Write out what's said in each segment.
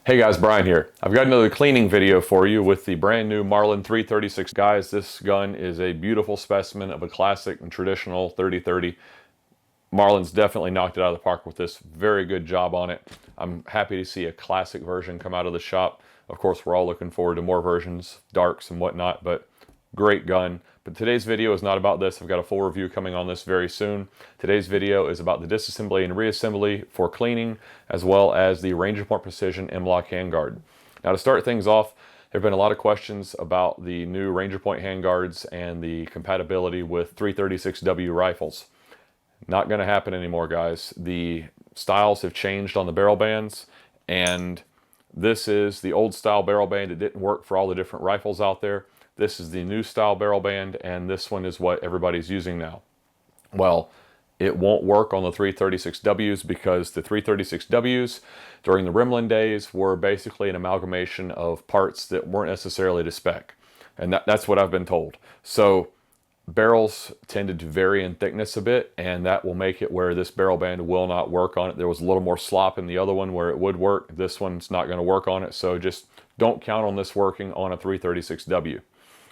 Hey guys, Brian here. I've got another cleaning video for you with the brand new Marlin 336. Guys, this gun is a beautiful specimen of a classic and traditional 30-30. Marlin's definitely knocked it out of the park with this. Very good job on it. I'm happy to see a classic version come out of the shop. Of course, we're all looking forward to more versions, darks and whatnot, but great gun. But today's video is not about this. I've got a full review coming on this very soon. Today's video is about the disassembly and reassembly for cleaning, as well as the Range of Point Precision M-LOK handguard. Now, to start things off, there have been a lot of questions about the new Ranger Point handguards and the compatibility with 336W rifles. Not going to happen anymore, guys. The styles have changed on the barrel bands, and this is the old style barrel band. It didn't work for all the different rifles out there. This is the new style barrel band, and this one is what everybody's using now. Well, it won't work on the 336Ws because the 336Ws during the Remlin days were basically an amalgamation of parts that weren't necessarily to spec. And that's what I've been told. So barrels tended to vary in thickness a bit, and that will make it where this barrel band will not work on it. There was a little more slop in the other one where it would work. This one's not going to work on it, so just don't count on this working on a 336W.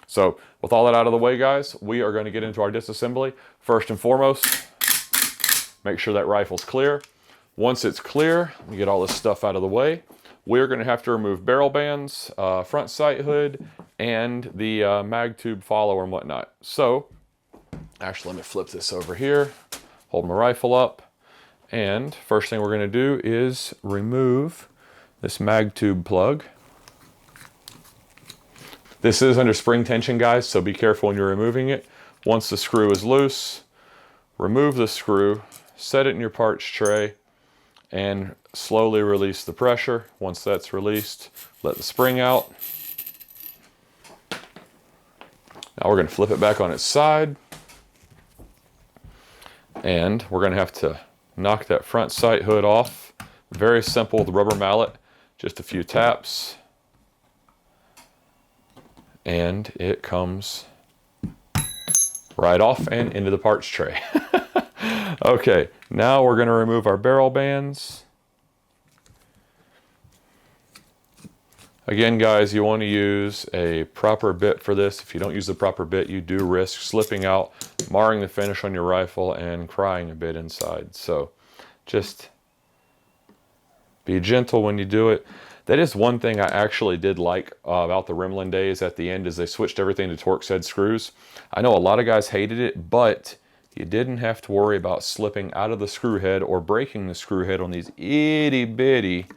So with all that out of the way, guys, we are going to get into our disassembly. First and foremost, make sure that rifle's clear. Once it's clear, we get all this stuff out of the way. We're going to have to remove barrel bands, front sight hood, and the mag tube follower and whatnot. So, actually, let me flip this over here, hold my rifle up, and first thing we're going to do is remove this mag tube plug. This is under spring tension, guys, so be careful when you're removing it. Once the screw is loose, remove the screw, set it in your parts tray, and slowly release the pressure. Once that's released, let the spring out. Now we're going to flip it back on its side, and we're going to have to knock that front sight hood off. Very simple with the rubber mallet, just a few taps, and it comes right off and into the parts tray. Okay, now we're going to remove our barrel bands. Again, guys, you want to use a proper bit for this. If you don't use the proper bit, you do risk slipping out, marring the finish on your rifle, and crying a bit inside. So just be gentle when you do it. That is one thing I actually did like about the Remlin days at the end, is they switched everything to Torx head screws. I know a lot of guys hated it, but you didn't have to worry about slipping out of the screw head or breaking the screw head on these itty bitty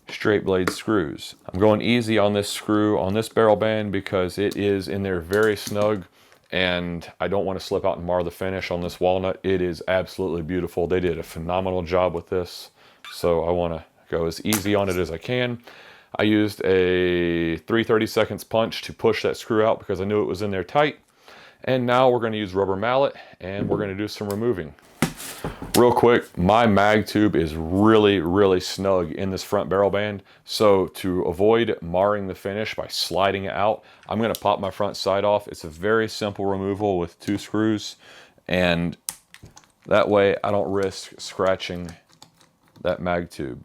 straight blade screws. I'm going easy on this screw on this barrel band because it is in there very snug, and I don't want to slip out and mar the finish on this walnut. It is absolutely beautiful. They did a phenomenal job with this, so I want to go as easy on it as I can. I used a 3/32 punch to push that screw out because I knew it was in there tight. And now we're going to use rubber mallet, and we're going to do some removing. Real quick, my mag tube is really snug in this front barrel band. So to avoid marring the finish by sliding it out, I'm going to pop my front sight off. It's a very simple removal with 2 screws, and that way I don't risk scratching that mag tube.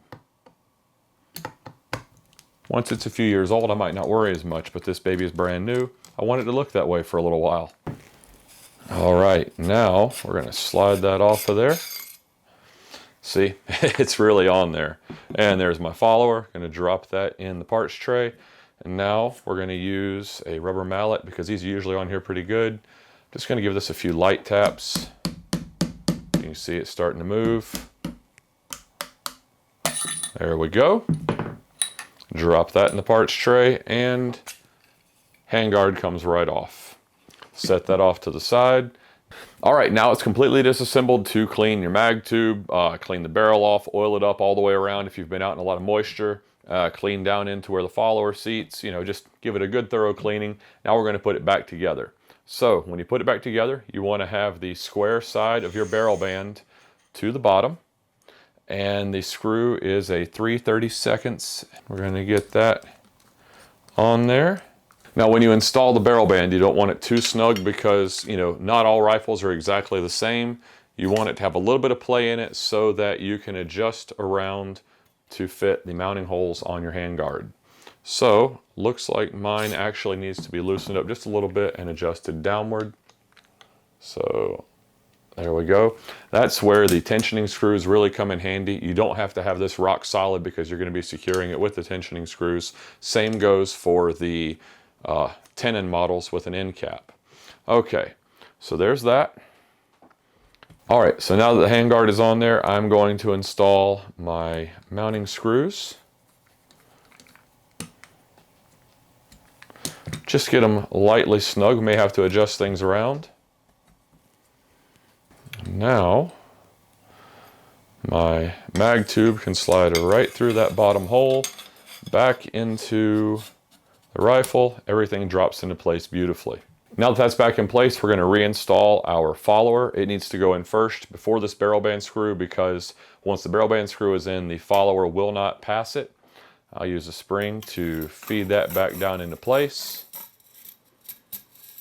Once it's a few years old, I might not worry as much, but this baby is brand new. I want it to look that way for a little while. All right, now we're going to slide that off of there. See, it's really on there. And there's my follower. Going to drop that in the parts tray. And now we're going to use a rubber mallet because these are usually on here pretty good. Just going to give this a few light taps. You can see it starting to move. There we go. Drop that in the parts tray, and handguard comes right off. Set that off to the side. All right, now it's completely disassembled to clean your mag tube, clean the barrel off, oil it up all the way around if you've been out in a lot of moisture, clean down into where the follower seats, just give it a good thorough cleaning. Now we're going to put it back together. So when you put it back together, you want to have the square side of your barrel band to the bottom, and the screw is a 3/32. We're going to get that on there. Now when you install the barrel band, you don't want it too snug because, not all rifles are exactly the same. You want it to have a little bit of play in it so that you can adjust around to fit the mounting holes on your handguard. So, looks like mine actually needs to be loosened up just a little bit and adjusted downward. So, there we go. That's where the tensioning screws really come in handy. You don't have to have this rock solid because you're going to be securing it with the tensioning screws. Same goes for the tenon models with an end cap. Okay, so there's that. All right, so now that the handguard is on there, I'm going to install my mounting screws. Just get them lightly snug. May have to adjust things around. Now, my mag tube can slide right through that bottom hole, back into the rifle. Everything drops into place beautifully. Now that that's back in place, we're going to reinstall our follower. It needs to go in first before this barrel band screw, because once the barrel band screw is in, the follower will not pass it. I'll use a spring to feed that back down into place.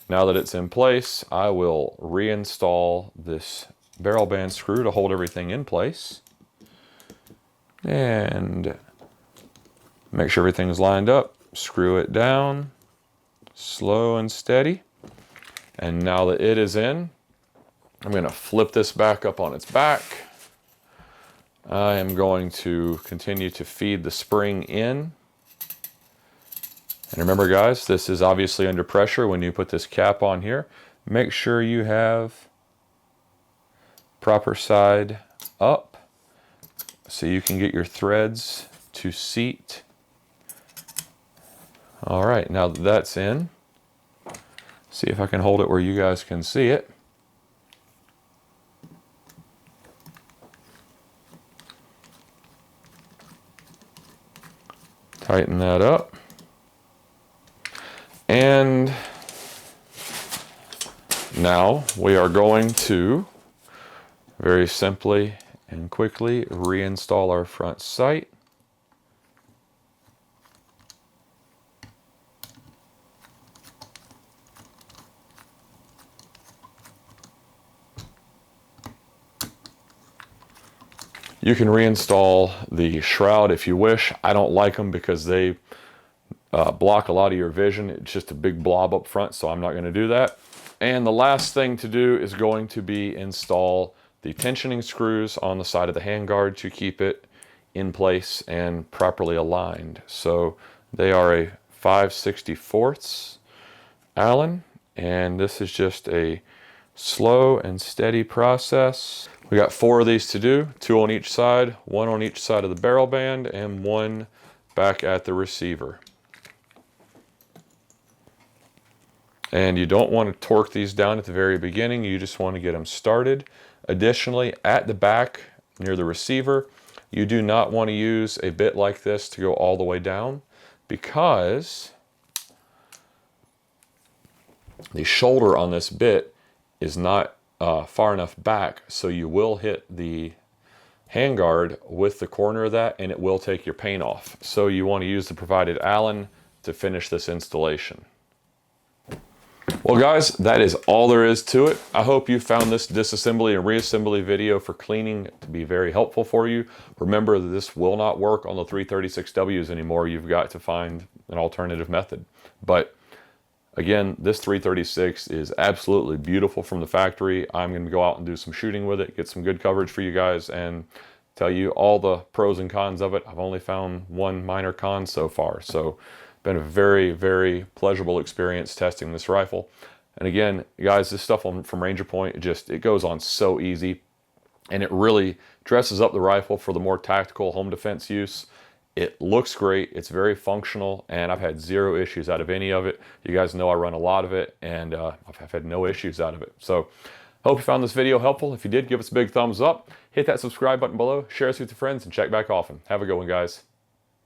Now that it's in place, I will reinstall this barrel band screw to hold everything in place. And make sure everything is lined up. Screw it down, slow and steady. And now that it is in, I'm going to flip this back up on its back. I am going to continue to feed the spring in. And remember guys, this is obviously under pressure when you put this cap on here. Make sure you have proper side up so you can get your threads to seat. All right, now that that's in, see if I can hold it where you guys can see it. Tighten that up. And now we are going to very simply and quickly reinstall our front sight. You can reinstall the shroud if you wish. I don't like them because they block a lot of your vision. It's just a big blob up front, so I'm not going to do that. And the last thing to do is going to be install the tensioning screws on the side of the handguard to keep it in place and properly aligned. So they are a 5/64 Allen, and this is just a slow and steady process. We got 4 of these to do, 2 on each side, 1 on each side of the barrel band, and 1 back at the receiver. And you don't want to torque these down at the very beginning, you just want to get them started. Additionally, at the back near the receiver, you do not want to use a bit like this to go all the way down, because the shoulder on this bit is not far enough back, so you will hit the handguard with the corner of that and it will take your paint off. So you want to use the provided Allen to finish this installation. Well guys, that is all there is to it. I hope you found this disassembly and reassembly video for cleaning to be very helpful for you. Remember that this will not work on the 336Ws anymore. You've got to find an alternative method. But again, this 336 is absolutely beautiful from the factory. I'm going to go out and do some shooting with it, get some good coverage for you guys, and tell you all the pros and cons of it. I've only found one minor con so far. So been a very, very pleasurable experience testing this rifle. And again, guys, this stuff from Ranger Point, it goes on so easy. And it really dresses up the rifle for the more tactical home defense use. It looks great, it's very functional, and I've had 0 issues out of any of it. You guys know I run a lot of it, and I've had no issues out of it. So, hope you found this video helpful. If you did, give us a big thumbs up, hit that subscribe button below, share us with your friends, and check back often. Have a good one, guys.